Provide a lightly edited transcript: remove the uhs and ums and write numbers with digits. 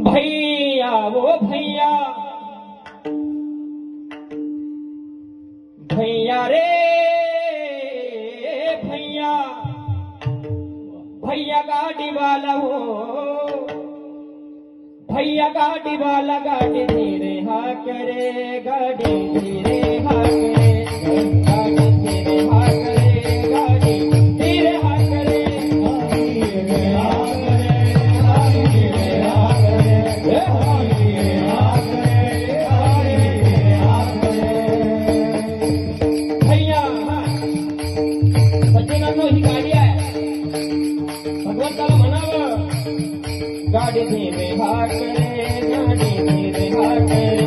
भैया वो भैया भैया रे भैया भैया गाड़ी वाला हो भैया गाड़ी वाला गाड़ी धीरे हाँ करे गाड़ी धीरे हाँ करे गाड़ी धीरे हाँ करे गाड़ी धीरे हाँ करे भैया सज्जनांनो ही गाडी आहे भगवंताला म्हणावं गाडी धीरे हाँ करे गाडी धीरे हाँ करे